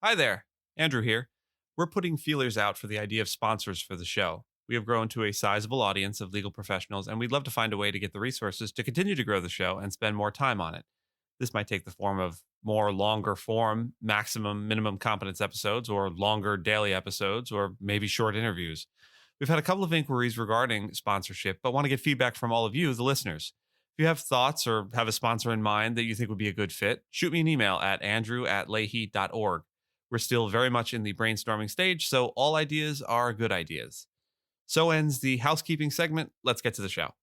Hi there, Andrew here. We're putting feelers out for the idea of sponsors for the show. We have grown to a sizable audience of legal professionals, and we'd love to find a way to get the resources to continue to grow the show and spend more time on it. This might take the form of more longer form, maximum minimum competence episodes, or longer daily episodes, or maybe short interviews. We've had a couple of inquiries regarding sponsorship, but want to get feedback from all of you, the listeners. If you have thoughts or have a sponsor in mind that you think would be a good fit, shoot me an email at andrew@leahy.org. We're still very much in the brainstorming stage, so all ideas are good ideas. So ends the housekeeping segment. Let's get to the show.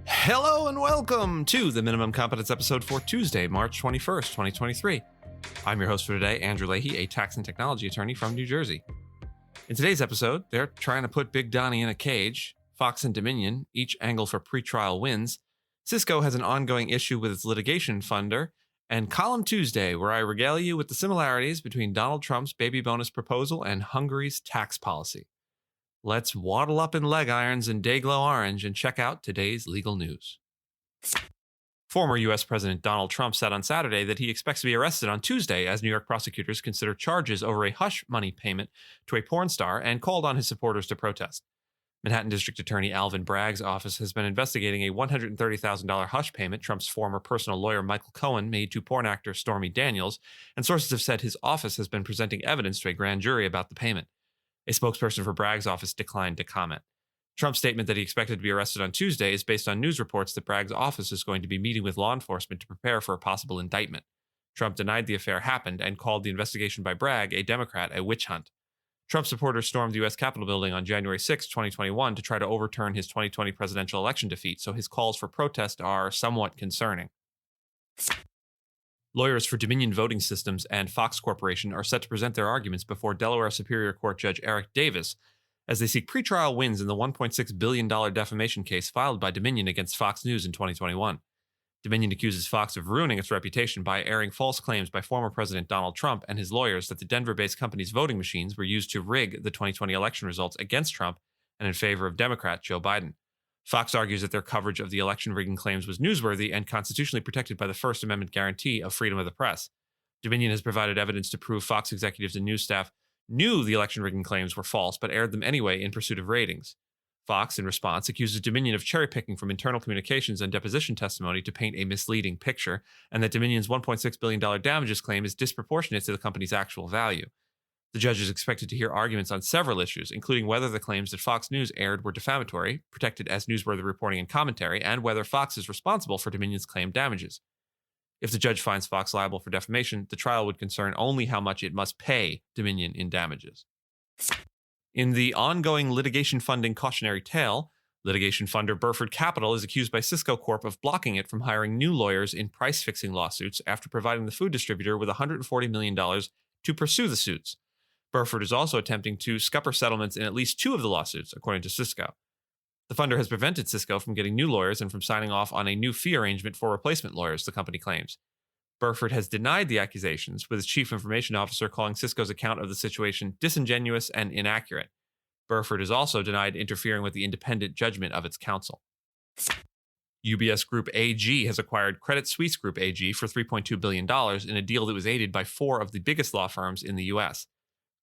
Hello and welcome to the Minimum Competence episode for Tuesday, March 21st, 2023. I'm your host for today, Andrew Leahy, a tax and technology attorney from New Jersey. In today's episode, they're trying to put Big Donny in a cage. Fox and Dominion each angle for pretrial wins. Sysco has an ongoing issue with its litigation funder. And Column Tuesday, where I regale you with the similarities between Donald Trump's baby bonus proposal and Hungary's tax policy. Let's waddle up in leg irons and Dayglow orange and check out today's legal news. Former U.S. President Donald Trump said on Saturday that he expects to be arrested on Tuesday as New York prosecutors consider charges over a hush money payment to a porn star and called on his supporters to protest. Manhattan District Attorney Alvin Bragg's office has been investigating a $130,000 hush payment Trump's former personal lawyer Michael Cohen made to porn actor Stormy Daniels, and sources have said his office has been presenting evidence to a grand jury about the payment. A spokesperson for Bragg's office declined to comment. Trump's statement that he expected to be arrested on Tuesday is based on news reports that Bragg's office is going to be meeting with law enforcement to prepare for a possible indictment. Trump denied the affair happened and called the investigation by Bragg, a Democrat, a witch hunt. Trump supporters stormed the U.S. Capitol building on January 6, 2021 to try to overturn his 2020 presidential election defeat, so his calls for protest are somewhat concerning. Lawyers for Dominion Voting Systems and Fox Corporation are set to present their arguments before Delaware Superior Court Judge Eric Davis as they seek pretrial wins in the $1.6 billion defamation case filed by Dominion against Fox News in 2021. Dominion accuses Fox of ruining its reputation by airing false claims by former President Donald Trump and his lawyers that the Denver-based company's voting machines were used to rig the 2020 election results against Trump and in favor of Democrat Joe Biden. Fox argues that their coverage of the election rigging claims was newsworthy and constitutionally protected by the First Amendment guarantee of freedom of the press. Dominion has provided evidence to prove Fox executives and news staff knew the election rigging claims were false but aired them anyway in pursuit of ratings. Fox, in response, accuses Dominion of cherry-picking from internal communications and deposition testimony to paint a misleading picture, and that Dominion's $1.6 billion damages claim is disproportionate to the company's actual value. The judge is expected to hear arguments on several issues, including whether the claims that Fox News aired were defamatory, protected as newsworthy reporting and commentary, and whether Fox is responsible for Dominion's claimed damages. If the judge finds Fox liable for defamation, the trial would concern only how much it must pay Dominion in damages. In the ongoing litigation funding cautionary tale, litigation funder Burford Capital is accused by Sysco Corp of blocking it from hiring new lawyers in price-fixing lawsuits after providing the food distributor with $140 million to pursue the suits. Burford is also attempting to scupper settlements in at least two of the lawsuits, according to Sysco. The funder has prevented Sysco from getting new lawyers and from signing off on a new fee arrangement for replacement lawyers, the company claims. Burford has denied the accusations, with his chief information officer calling Sysco's account of the situation disingenuous and inaccurate. Burford has also denied interfering with the independent judgment of its counsel. UBS Group AG has acquired Credit Suisse Group AG for $3.2 billion in a deal that was aided by four of the biggest law firms in the U.S.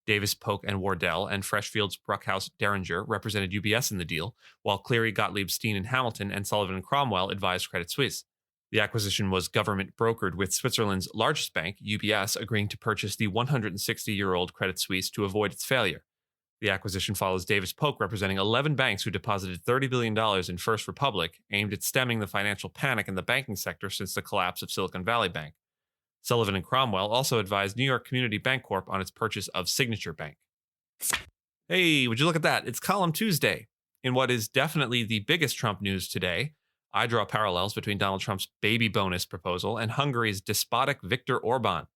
Davis, Polk & Wardell and Freshfields, Bruckhaus, Derringer represented UBS in the deal, while Cleary, Gottlieb, Steen & Hamilton and Sullivan & Cromwell advised Credit Suisse. The acquisition was government brokered, with Switzerland's largest bank, UBS, agreeing to purchase the 160-year-old Credit Suisse to avoid its failure. The acquisition follows Davis Polk representing 11 banks who deposited $30 billion in First Republic, aimed at stemming the financial panic in the banking sector since the collapse of Silicon Valley Bank. Sullivan & Cromwell also advised New York Community Bank Corp on its purchase of Signature Bank. Hey, would you look at that? It's Column Tuesday. In what is definitely the biggest Trump news today, I draw parallels between Donald Trump's baby bonus proposal and Hungary's despotic Viktor Orban.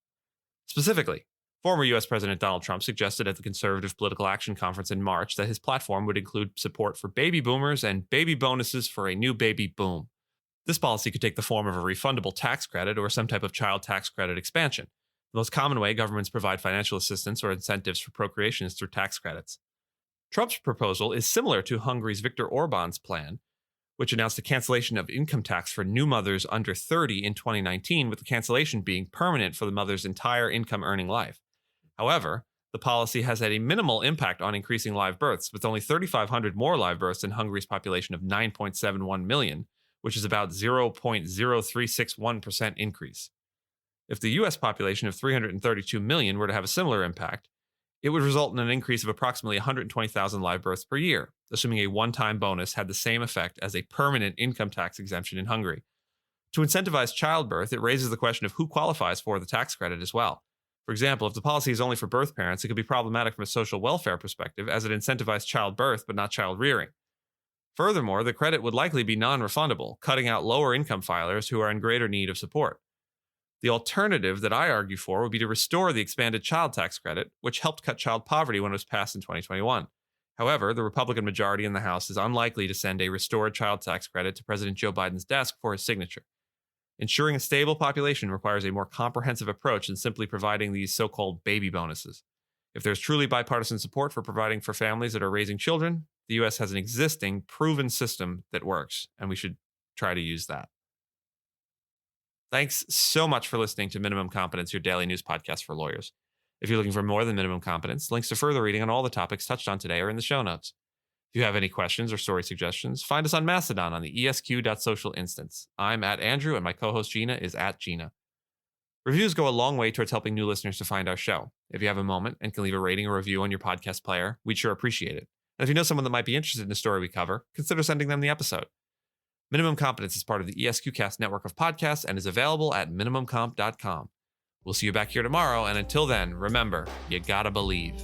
Specifically, former U.S. President Donald Trump suggested at the Conservative Political Action Conference in March that his platform would include support for baby boomers and baby bonuses for a new baby boom. This policy could take the form of a refundable tax credit or some type of child tax credit expansion. The most common way governments provide financial assistance or incentives for procreation is through tax credits. Trump's proposal is similar to Hungary's Viktor Orban's plan, which announced a cancellation of income tax for new mothers under 30 in 2019, with the cancellation being permanent for the mother's entire income earning life. However, the policy has had a minimal impact on increasing live births, with only 3,500 more live births in Hungary's population of 9.71 million, which is about 0.0361% increase. If the U.S. population of 332 million were to have a similar impact, it would result in an increase of approximately 120,000 live births per year, assuming a one-time bonus had the same effect as a permanent income tax exemption in Hungary. To incentivize childbirth, it raises the question of who qualifies for the tax credit as well. For example, if the policy is only for birth parents, it could be problematic from a social welfare perspective, as it incentivizes childbirth but not child rearing. Furthermore, the credit would likely be non-refundable, cutting out lower-income filers who are in greater need of support. The alternative that I argue for would be to restore the expanded child tax credit, which helped cut child poverty when it was passed in 2021. However, the Republican majority in the House is unlikely to send a restored child tax credit to President Joe Biden's desk for his signature. Ensuring a stable population requires a more comprehensive approach than simply providing these so-called baby bonuses. If there's truly bipartisan support for providing for families that are raising children, the U.S. has an existing, proven system that works, and we should try to use that. Thanks so much for listening to Minimum Competence, your daily news podcast for lawyers. If you're looking for more than minimum competence, links to further reading on all the topics touched on today are in the show notes. If you have any questions or story suggestions, find us on Mastodon on the esq.social instance. I'm at Andrew, and my co-host Gina is at Gina. Reviews go a long way towards helping new listeners to find our show. If you have a moment and can leave a rating or review on your podcast player, we'd sure appreciate it. And if you know someone that might be interested in the story we cover, consider sending them the episode. Minimum Competence is part of the ESQcast network of podcasts and is available at minimumcomp.com. We'll see you back here tomorrow, and until then, remember, you gotta believe.